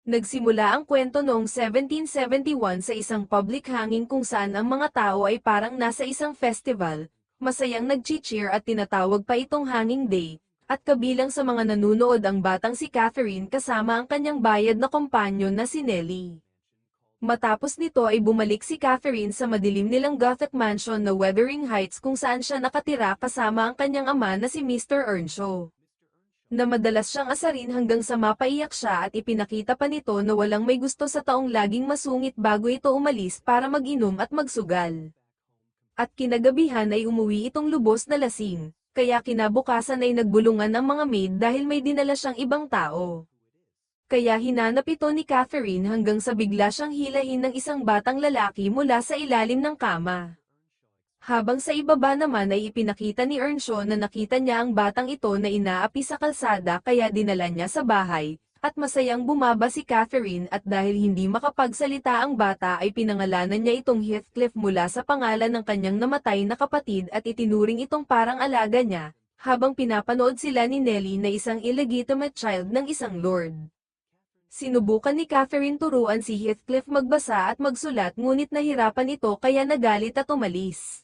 Nagsimula ang kwento noong 1771 sa isang public hanging kung saan ang mga tao ay parang nasa isang festival, masayang nag-cheer at tinatawag pa itong Hanging Day, at kabilang sa mga nanunood ang batang si Catherine kasama ang kanyang bayad na kompanyon na si Nellie. Matapos nito ay bumalik si Catherine sa madilim nilang Gothic mansion na Wuthering Heights kung saan siya nakatira kasama ang kanyang ama na si Mr. Earnshaw, na madalas siyang asarin hanggang sa mapaiyak siya at ipinakita pa nito na walang may gusto sa taong laging masungit bago ito umalis para mag-inom at magsugal. At kinagabihan ay umuwi itong lubos na lasing, kaya kinabukasan ay nagbulungan ang mga maid dahil may dinala siyang ibang tao. Kaya hinanap ito ni Catherine hanggang sa bigla siyang hilahin ng isang batang lalaki mula sa ilalim ng kama. Habang sa ibaba naman ay ipinakita ni Earnshaw na nakita niya ang batang ito na inaapi sa kalsada kaya dinala niya sa bahay, at masayang bumaba si Catherine at dahil hindi makapagsalita ang bata ay pinangalanan niya itong Heathcliff mula sa pangalan ng kanyang namatay na kapatid at itinuring itong parang alaga niya, habang pinapanood sila ni Nellie na isang illegitimate child ng isang lord. Sinubukan ni Catherine turuan si Heathcliff magbasa at magsulat ngunit nahirapan ito kaya nagalit at umalis.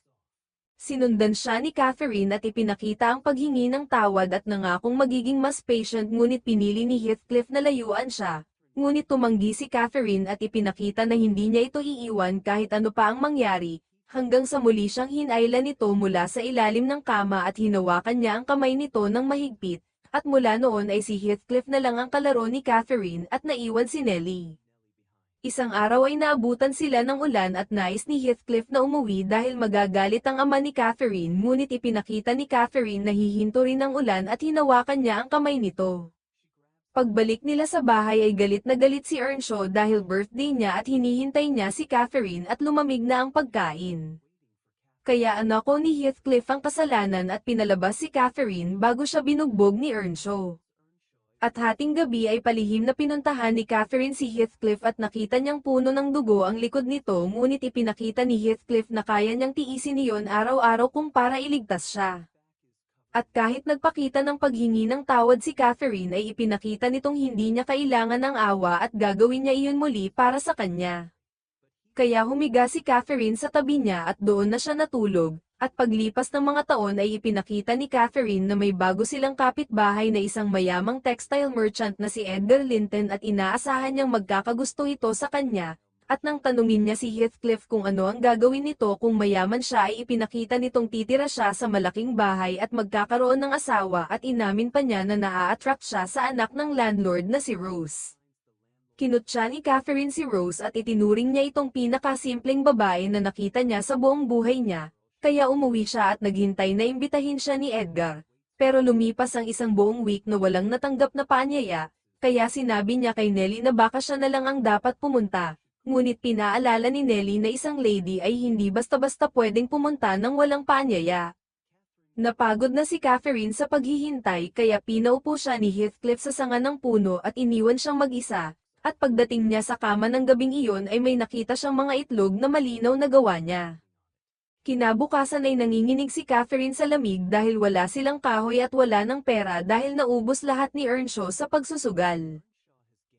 Sinundan siya ni Catherine at ipinakita ang paghingi ng tawad at nangakong magiging mas patient ngunit pinili ni Heathcliff na layuan siya. Ngunit tumanggi si Catherine at ipinakita na hindi niya ito iiwan kahit ano pa ang mangyari, hanggang sa muli siyang hinailan nito mula sa ilalim ng kama at hinawakan niya ang kamay nito ng mahigpit, at mula noon ay si Heathcliff na lang ang kalaro ni Catherine at naiwan si Nellie. Isang araw ay naabutan sila ng ulan at nais ni Heathcliff na umuwi dahil magagalit ang ama ni Catherine ngunit ipinakita ni Catherine na hihinto rin ang ulan at hinawakan niya ang kamay nito. Pagbalik nila sa bahay ay galit na galit si Earnshaw dahil birthday niya at hinihintay niya si Catherine at lumamig na ang pagkain. Kaya anako ni Heathcliff ang kasalanan at pinalabas si Catherine bago siya binugbog ni Earnshaw. At hating gabi ay palihim na pinuntahan ni Catherine si Heathcliff at nakita niyang puno ng dugo ang likod nito ngunit ipinakita ni Heathcliff na kaya niyang tiisin iyon araw-araw kung para iligtas siya. At kahit nagpakita ng paghingi ng tawad si Catherine ay ipinakita nitong hindi niya kailangan ng awa at gagawin niya iyon muli para sa kanya. Kaya humiga si Catherine sa tabi niya at doon na siya natulog. At paglipas ng mga taon ay ipinakita ni Catherine na may bago silang kapitbahay na isang mayamang textile merchant na si Edgar Linton at inaasahan niyang magkakagusto ito sa kanya, at nang tanungin niya si Heathcliff kung ano ang gagawin nito kung mayaman siya ay ipinakita nitong titira siya sa malaking bahay at magkakaroon ng asawa at inamin pa niya na naa-attract siya sa anak ng landlord na si Rose. Kinutya ni Catherine si Rose at itinuring niya itong pinakasimpleng babae na nakita niya sa buong buhay niya. Kaya umuwi siya at naghintay na imbitahin siya ni Edgar, pero lumipas ang isang buong week na walang natanggap na paanyaya, kaya sinabi niya kay Nellie na baka siya na lang ang dapat pumunta, ngunit pinaalala ni Nellie na isang lady ay hindi basta-basta pwedeng pumunta nang walang paanyaya. Napagod na si Catherine sa paghihintay kaya pinaupo siya ni Heathcliff sa sanga ng puno at iniwan siyang mag-isa, at pagdating niya sa kama ng gabing iyon ay may nakita siyang mga itlog na malinaw na gawa niya. Kinabukasan ay nanginginig si Catherine sa lamig dahil wala silang kahoy at wala ng pera dahil naubos lahat ni Earnshaw sa pagsusugal.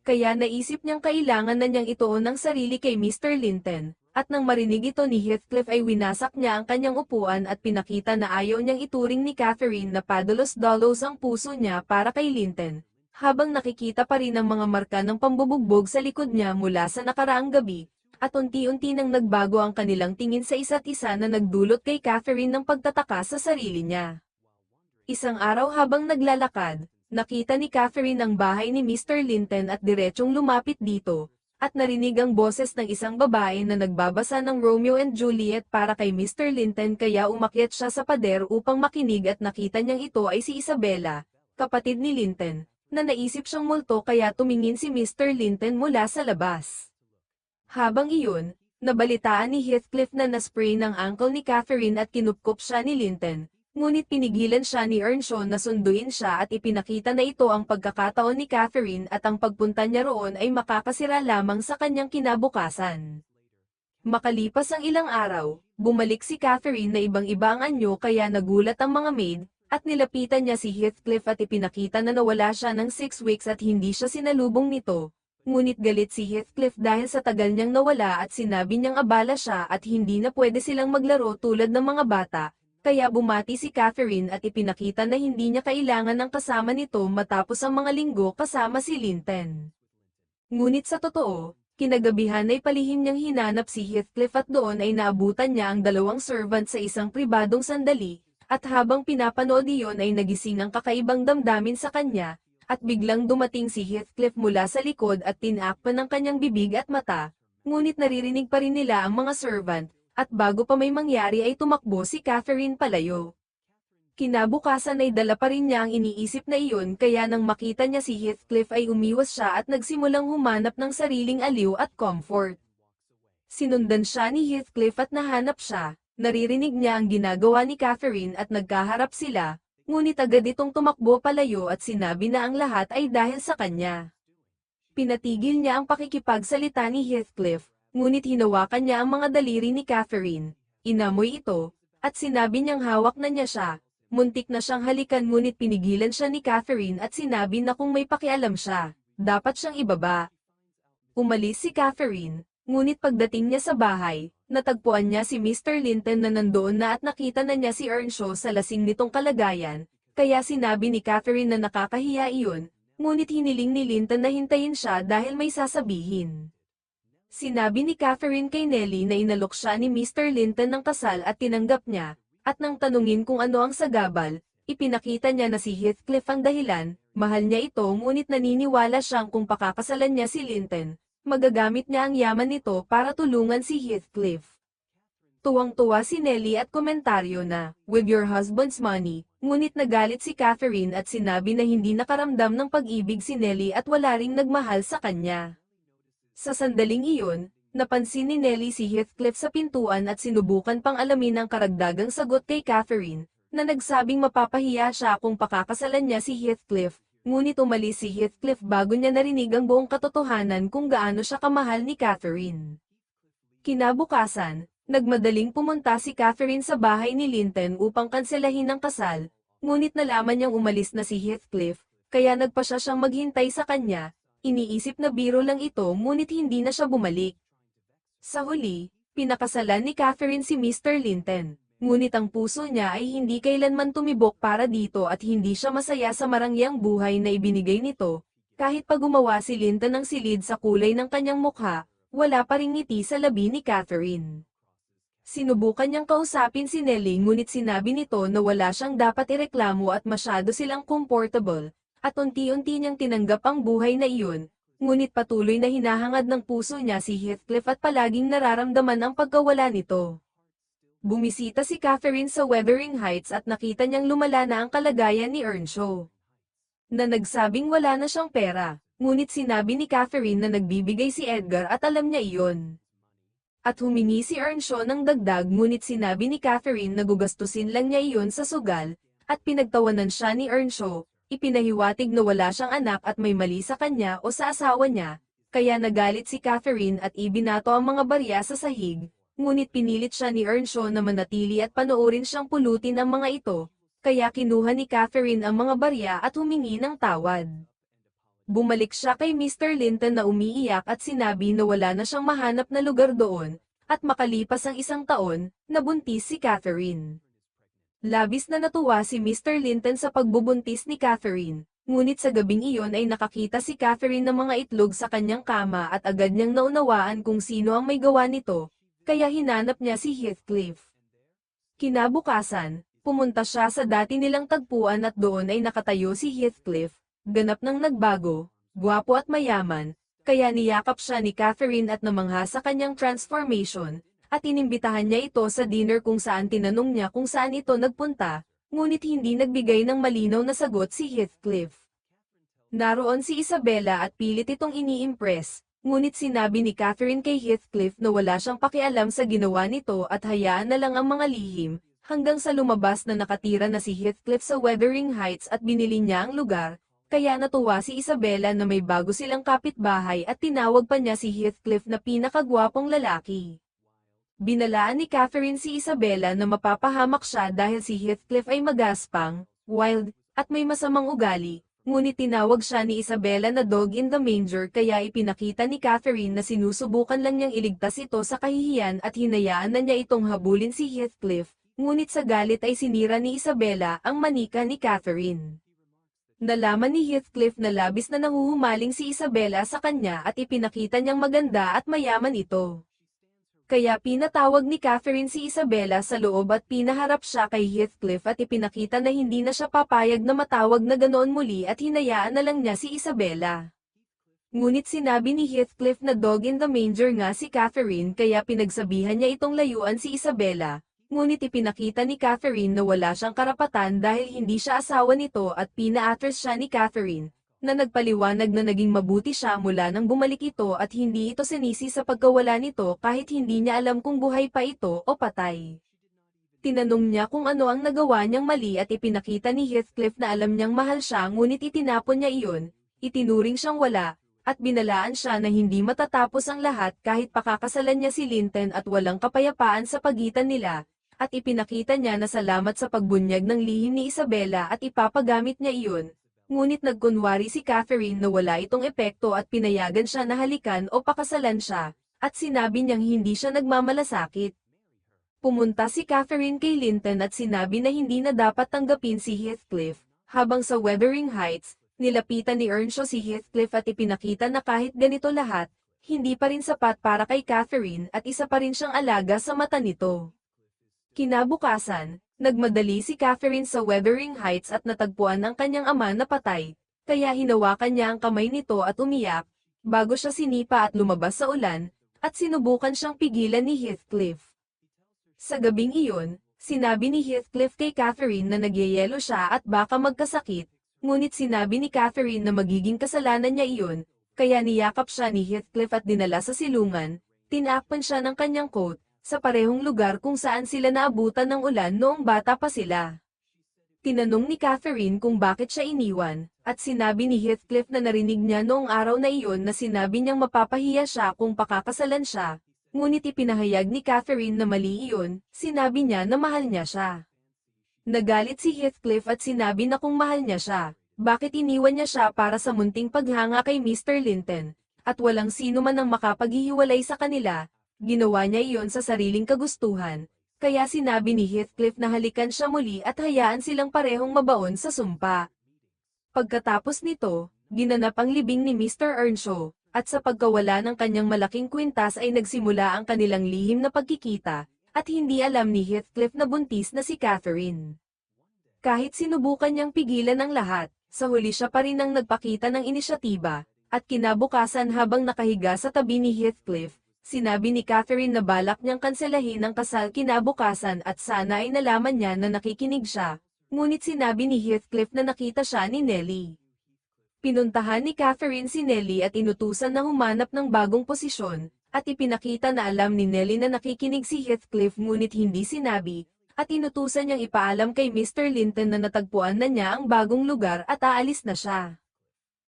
Kaya naisip niyang kailangan na niyang ituon ang sarili kay Mr. Linton, at nang marinig ito ni Heathcliff ay winasak niya ang kanyang upuan at pinakita na ayaw niyang ituring ni Catherine na padalos-dalos ang puso niya para kay Linton, habang nakikita pa rin ang mga marka ng pambubugbog sa likod niya mula sa nakaraang gabi. At unti-unti nang nagbago ang kanilang tingin sa isa't isa na nagdulot kay Catherine ng pagtataka sa sarili niya. Isang araw habang naglalakad, nakita ni Catherine ang bahay ni Mr. Linton at diretsyong lumapit dito, at narinig ang boses ng isang babae na nagbabasa ng Romeo and Juliet para kay Mr. Linton kaya umakyat siya sa pader upang makinig at nakita niyang ito ay si Isabella, kapatid ni Linton, na naisip siyang multo kaya tumingin si Mr. Linton mula sa labas. Habang iyon, nabalitaan ni Heathcliff na naspray ng ankle ni Catherine at kinupkop siya ni Linton, ngunit pinigilan siya ni Earnshaw na sunduin siya at ipinakita na ito ang pagkakataon ni Catherine at ang pagpunta niya roon ay makakasira lamang sa kanyang kinabukasan. Makalipas ang ilang araw, bumalik si Catherine na ibang-iba ang anyo kaya nagulat ang mga maid, at nilapitan niya si Heathcliff at ipinakita na nawala siya ng 6 weeks at hindi siya sinalubong nito. ngunit galit si Heathcliff dahil sa tagal niyang nawala at sinabi niyang abala siya at hindi na pwede silang maglaro tulad ng mga bata, kaya bumati si Catherine at ipinakita na hindi niya kailangan ng kasama nito matapos ang mga linggo kasama si Linton. Ngunit sa totoo, kinagabihan ay palihim niyang hinanap si Heathcliff at doon ay naabutan niya ang dalawang servant sa isang pribadong sandali, at habang pinapanood iyon ay nagising ang kakaibang damdamin sa kanya, at biglang dumating si Heathcliff mula sa likod at tinakpan ng kanyang bibig at mata, ngunit naririnig pa rin nila ang mga servant, at bago pa may mangyari ay tumakbo si Catherine palayo. Kinabukasan ay dala pa rin niya ang iniisip na iyon kaya nang makita niya si Heathcliff ay umiwas siya at nagsimulang humanap ng sariling aliw at comfort. Sinundan siya ni Heathcliff at nahanap siya, naririnig niya ang ginagawa ni Catherine at nagkaharap sila, ngunit agad itong tumakbo palayo at sinabi na ang lahat ay dahil sa kanya. Pinatigil niya ang pakikipagsalita ni Heathcliff, ngunit hinawakan niya ang mga daliri ni Catherine, inamoy ito, at sinabi niyang hawak na niya siya. Muntik na siyang halikan ngunit pinigilan siya ni Catherine at sinabi na kung may pakialam siya, dapat siyang ibaba. Umalis si Catherine, ngunit pagdating niya sa bahay, natagpuan niya si Mr. Linton na nandoon na at nakita na niya si Earnshaw sa lasing nitong kalagayan, kaya sinabi ni Catherine na nakakahiya iyon, ngunit hiniling ni Linton na hintayin siya dahil may sasabihin. Sinabi ni Catherine kay Nellie na inalok siya ni Mr. Linton ng kasal at tinanggap niya, at nang tanungin kung ano ang sagabal, ipinakita niya na si Heathcliff ang dahilan, mahal niya ito ngunit naniniwala siyang kung pakakasalan niya si Linton, magagamit niya ang yaman nito para tulungan si Heathcliff. Tuwang-tuwa si Nellie at komentaryo na, "With your husband's money," ngunit nagalit si Catherine at sinabi na hindi nakaramdam ng pag-ibig si Nellie at wala ring nagmahal sa kanya. Sa sandaling iyon, napansin ni Nellie si Heathcliff sa pintuan at sinubukan pang alamin ang karagdagang sagot kay Catherine, na nagsabing mapapahiya siya kung pakakasalan niya si Heathcliff, ngunit umalis si Heathcliff bago niya narinig ang buong katotohanan kung gaano siya kamahal ni Catherine. Kinabukasan, nagmadaling pumunta si Catherine sa bahay ni Linton upang kanselahin ang kasal, ngunit nalaman niyang umalis na si Heathcliff, kaya nagpa siyang maghintay sa kanya. Iniisip na biro lang ito ngunit hindi na siya bumalik. Sa huli, pinakasalan ni Catherine si Mr. Linton, ngunit ang puso niya ay hindi kailanman tumibok para dito at hindi siya masaya sa marangyang buhay na ibinigay nito, kahit pa gumawa si Linton ng silid sa kulay ng kanyang mukha, wala pa ring ngiti sa labi ni Catherine. Sinubukan niyang kausapin si Nellie ngunit sinabi nito na wala siyang dapat ireklamo at masyado silang comfortable, at unti-unti niyang tinanggap ang buhay na iyon, ngunit patuloy na hinahangad ng puso niya si Heathcliff at palaging nararamdaman ang pagkawala nito. Bumisita si Catherine sa Wuthering Heights at nakita niyang lumala na ang kalagayan ni Earnshaw. Na nagsabing wala na siyang pera, ngunit sinabi ni Catherine na nagbibigay si Edgar at alam niya iyon. At humingi si Earnshaw ng dagdag ngunit sinabi ni Catherine na gugastusin lang niya iyon sa sugal, at pinagtawanan siya ni Earnshaw. Ipinahiwatig na wala siyang anak at may mali sa kanya o sa asawa niya, kaya nagalit si Catherine at ibinato ang mga barya sa sahig, ngunit pinilit siya ni Earnshaw na manatili at panoorin siyang pulutin ang mga ito, kaya kinuha ni Catherine ang mga barya at humingi ng tawad. Bumalik siya kay Mr. Linton na umiiyak at sinabi na wala na siyang mahanap na lugar doon, at makalipas ang 1 taon, nabuntis si Catherine. Labis na natuwa si Mr. Linton sa pagbubuntis ni Catherine, ngunit sa gabing iyon ay nakakita si Catherine ng mga itlog sa kanyang kama at agad niyang naunawaan kung sino ang may gawa nito, kaya hinanap niya si Heathcliff. Kinabukasan, pumunta siya sa dati nilang tagpuan at doon ay nakatayo si Heathcliff, ganap ng nagbago, gwapo at mayaman, kaya niyakap siya ni Catherine at namangha sa kanyang transformation, at inimbitahan niya ito sa dinner kung saan tinanong niya kung saan ito nagpunta, ngunit hindi nagbigay ng malinaw na sagot si Heathcliff. Naroon si Isabella at pilit itong ini-impress, ngunit sinabi ni Catherine kay Heathcliff na wala siyang pakialam sa ginawa nito at hayaan na lang ang mga lihim, hanggang sa lumabas na nakatira na si Heathcliff sa Wuthering Heights at binili niya ang lugar, kaya natuwa si Isabella na may bago silang kapitbahay at tinawag pa niya si Heathcliff na pinakagwapong lalaki. Binalaan ni Catherine si Isabella na mapapahamak siya dahil si Heathcliff ay magaspang, wild, at may masamang ugali, ngunit tinawag siya ni Isabella na dog in the manger kaya ipinakita ni Catherine na sinusubukan lang niyang iligtas ito sa kahihiyan at hinayaan na niya itong habulin si Heathcliff, ngunit sa galit ay sinira ni Isabella ang manika ni Catherine. Nalaman ni Heathcliff na labis na nanguhumaling si Isabella sa kanya at ipinakita niyang maganda at mayaman ito. Kaya pinatawag ni Catherine si Isabella sa loob at pinaharap siya kay Heathcliff at ipinakita na hindi na siya papayag na matawag na ganoon muli at hinayaan na lang niya si Isabella. Ngunit sinabi ni Heathcliff na dog in the manger nga si Catherine kaya pinagsabihan niya itong layuan si Isabella. Ngunit ipinakita ni Catherine na wala siyang karapatan dahil hindi siya asawa nito at pina-atras siya ni Catherine, na nagpaliwanag na naging mabuti siya mula nang bumalik ito at hindi ito sinisi sa pagkawala nito kahit hindi niya alam kung buhay pa ito o patay. Tinanong niya kung ano ang nagawa niyang mali at ipinakita ni Heathcliff na alam niyang mahal siya ngunit itinapon niya iyon, itinuring siyang wala, at binalaan siya na hindi matatapos ang lahat kahit pakakasalan niya si Linton at walang kapayapaan sa pagitan nila. At ipinakita niya na salamat sa pagbunyag ng lihim ni Isabella at ipapagamit niya iyon, ngunit nagkunwari si Catherine na wala itong epekto at pinayagan siya na halikan o pakasalan siya, at sinabi niyang hindi siya nagmamalasakit. Pumunta si Catherine kay Linton at sinabi na hindi na dapat tanggapin si Heathcliff, habang sa Wuthering Heights, nilapitan ni Earnshaw si Heathcliff at ipinakita na kahit ganito lahat, hindi pa rin sapat para kay Catherine at isa pa rin siyang alaga sa mata nito. Kinabukasan, nagmadali si Catherine sa Wuthering Heights at natagpuan ang kanyang ama na patay, kaya hinawakan niya ang kamay nito at umiyak, bago siya sinipa at lumabas sa ulan, at sinubukan siyang pigilan ni Heathcliff. Sa gabing iyon, sinabi ni Heathcliff kay Catherine na nagyayelo siya at baka magkasakit, ngunit sinabi ni Catherine na magiging kasalanan niya iyon, kaya niyakap siya ni Heathcliff at dinala sa silungan, tinakpan siya ng kanyang coat, sa parehong lugar kung saan sila naabutan ng ulan noong bata pa sila. Tinanong ni Catherine kung bakit siya iniwan, at sinabi ni Heathcliff na narinig niya noong araw na iyon na sinabi niyang mapapahiya siya kung pakakasalan siya, ngunit ipinahayag ni Catherine na mali iyon, sinabi niya na mahal niya siya. Nagalit si Heathcliff at sinabi na kung mahal niya siya, bakit iniwan niya siya para sa munting paghanga kay Mr. Linton, at walang sino man ang makapaghihiwalay sa kanila. Ginawa niya iyon sa sariling kagustuhan, kaya sinabi ni Heathcliff na halikan siya muli at hayaan silang parehong mabaon sa sumpa. Pagkatapos nito, ginanap ang libing ni Mr. Earnshaw, at sa pagkawala ng kanyang malaking kwintas ay nagsimula ang kanilang lihim na pagkikita, at hindi alam ni Heathcliff na buntis na si Catherine. Kahit sinubukan niyang pigilan ang lahat, sa huli siya pa rin ang nagpakita ng inisyatiba, at kinabukasan habang nakahiga sa tabi ni Heathcliff, sinabi ni Catherine na balak niyang kanselahin ang kasal kinabukasan at sana ay nalaman niya na nakikinig siya, ngunit sinabi ni Heathcliff na nakita siya ni Nellie. Pinuntahan ni Catherine si Nellie at inutusan na humanap ng bagong posisyon, at ipinakita na alam ni Nellie na nakikinig si Heathcliff ngunit hindi sinabi, at inutusan niyang ipaalam kay Mr. Linton na natagpuan na niya ang bagong lugar at aalis na siya.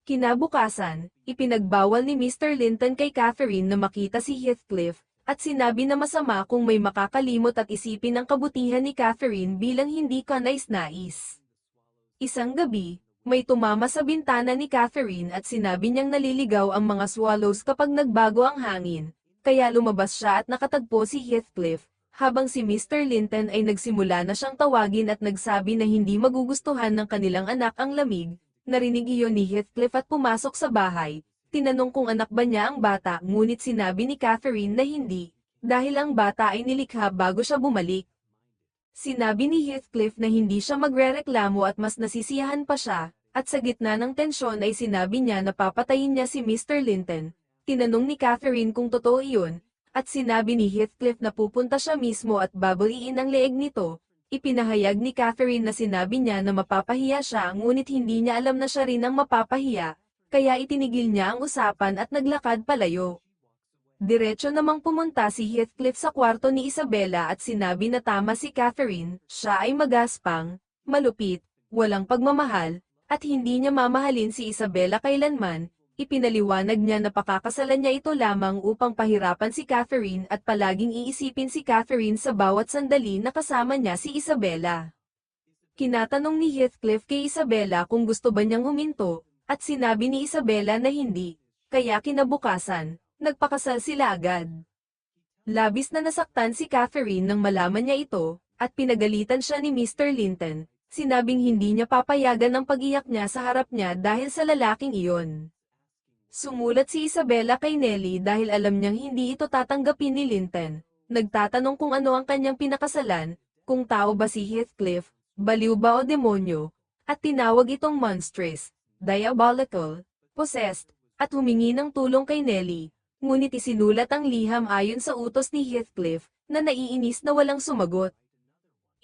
Kinabukasan, ipinagbawal ni Mr. Linton kay Catherine na makita si Heathcliff, at sinabi na masama kung may makakalimot at isipin ang kabutihan ni Catherine bilang hindi kanais-nais. Isang gabi, may tumama sa bintana ni Catherine at sinabi niyang naliligaw ang mga swallows kapag nagbago ang hangin, kaya lumabas siya at nakatagpo si Heathcliff, habang si Mr. Linton ay nagsimula na siyang tawagin at nagsabi na hindi magugustuhan ng kanilang anak ang lamig. Narinig iyon ni Heathcliff at pumasok sa bahay, tinanong kung anak ba niya ang bata ngunit sinabi ni Catherine na hindi, dahil ang bata ay nilikha bago siya bumalik. Sinabi ni Heathcliff na hindi siya magrereklamo at mas nasisiyahan pa siya, at sa gitna ng tensyon ay sinabi niya na papatayin niya si Mr. Linton. Tinanong ni Catherine kung totoo iyon, at sinabi ni Heathcliff na pupunta siya mismo at babaliin ang leeg nito. Ipinahayag ni Catherine na sinabi niya na mapapahiya siya ngunit hindi niya alam na siya rin ang mapapahiya, kaya itinigil niya ang usapan at naglakad palayo. Diretso namang pumunta si Heathcliff sa kwarto ni Isabella at sinabi na tama si Catherine, siya ay magaspang, malupit, walang pagmamahal, at hindi niya mamahalin si Isabella kailanman. Ipinaliwanag niya na pakakasalan niya ito lamang upang pahirapan si Catherine at palaging iisipin si Catherine sa bawat sandali na kasama niya si Isabella. Kinatanong ni Heathcliff kay Isabella kung gusto ba niyang huminto, at sinabi ni Isabella na hindi, kaya kinabukasan, nagpakasal sila agad. Labis na nasaktan si Catherine nang malaman niya ito, at pinagalitan siya ni Mr. Linton, sinabing hindi niya papayagan ang pag-iyak niya sa harap niya dahil sa lalaking iyon. Sumulat si Isabella kay Nellie dahil alam niyang hindi ito tatanggapin ni Linton, nagtatanong kung ano ang kanyang pinakasalan, kung tao ba si Heathcliff, baliw ba o demonyo, at tinawag itong monstrous, diabolical, possessed, at humingi ng tulong kay Nellie, ngunit isinulat ang liham ayon sa utos ni Heathcliff, na naiinis na walang sumagot.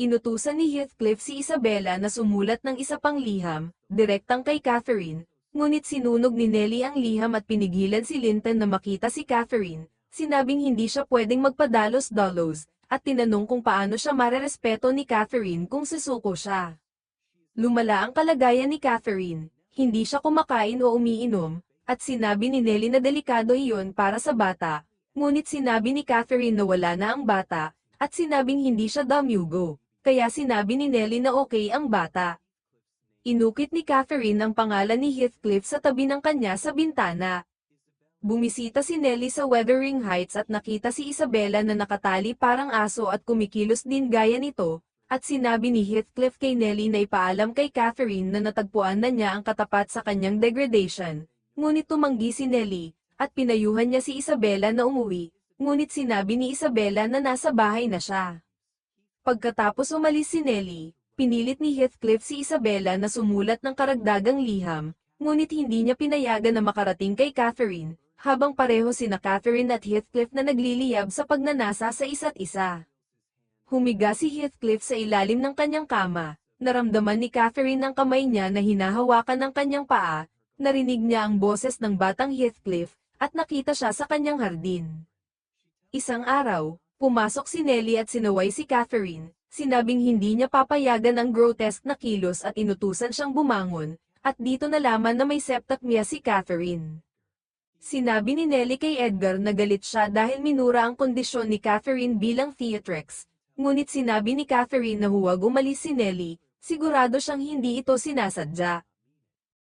Inutusan ni Heathcliff si Isabella na sumulat ng isa pang liham, direktang kay Catherine, ngunit sinunog ni Nellie ang liham at pinigilan si Linton na makita si Catherine, sinabing hindi siya pwedeng magpadalos-dalos, at tinanong kung paano siya marerespeto ni Catherine kung susuko siya. Lumala ang kalagayan ni Catherine, hindi siya kumakain o umiinom, at sinabi ni Nellie na delikado iyon para sa bata, ngunit sinabi ni Catherine na wala na ang bata, at sinabing hindi siya damyugo, kaya sinabi ni Nellie na okay ang bata. Inukit ni Catherine ang pangalan ni Heathcliff sa tabi ng kanya sa bintana. Bumisita si Nellie sa Wuthering Heights at nakita si Isabella na nakatali parang aso at kumikilos din gaya nito, at sinabi ni Heathcliff kay Nellie na ipaalam kay Catherine na natagpuan na niya ang katapat sa kanyang degradation, ngunit tumanggi si Nellie, at pinayuhan niya si Isabella na umuwi, ngunit sinabi ni Isabella na nasa bahay na siya. Pagkatapos umalis si Nellie, pinilit ni Heathcliff si Isabella na sumulat ng karagdagang liham, ngunit hindi niya pinayagan na makarating kay Catherine, habang pareho sina Catherine at Heathcliff na nagliliyab sa pagnanasa sa isa't isa. Humiga si Heathcliff sa ilalim ng kanyang kama, naramdaman ni Catherine ang kamay niya na hinahawakan ng kanyang paa, narinig niya ang boses ng batang Heathcliff, at nakita siya sa kanyang hardin. Isang araw, pumasok si Nellie at sinaway si Catherine, sinabing hindi niya papayagan ang grotesque na kilos at inutusan siyang bumangon, at dito nalaman na may septicemia si Catherine. Sinabi ni Nellie kay Edgar na galit siya dahil minura ang kondisyon ni Catherine bilang theatrix, ngunit sinabi ni Catherine na huwag umalis si Nellie, sigurado siyang hindi ito sinasadya.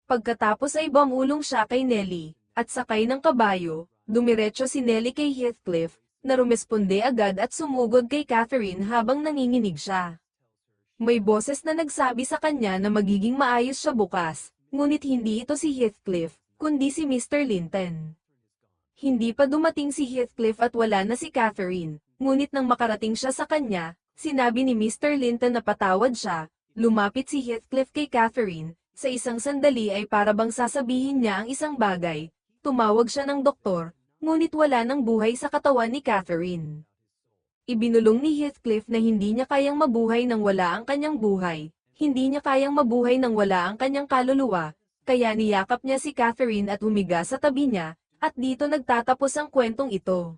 Pagkatapos ay bumulong siya kay Nellie, at sakay ng kabayo, dumiretso si Nellie kay Heathcliff, na rumesponde agad at sumugod kay Catherine habang nanginginig siya. May boses na nagsabi sa kanya na magiging maayos siya bukas, ngunit hindi ito si Heathcliff, kundi si Mr. Linton. Hindi pa dumating si Heathcliff at wala na si Catherine, ngunit nang makarating siya sa kanya, sinabi ni Mr. Linton na patawad siya, lumapit si Heathcliff kay Catherine, sa isang sandali ay parabang sasabihin niya ang isang bagay, tumawag siya ng doktor, ngunit wala ng buhay sa katawan ni Catherine. Ibinulong ni Heathcliff na hindi niya kayang mabuhay nang wala ang kanyang buhay, hindi niya kayang mabuhay nang wala ang kanyang kaluluwa, kaya niyakap niya si Catherine at humiga sa tabi niya, at dito nagtatapos ang kwentong ito.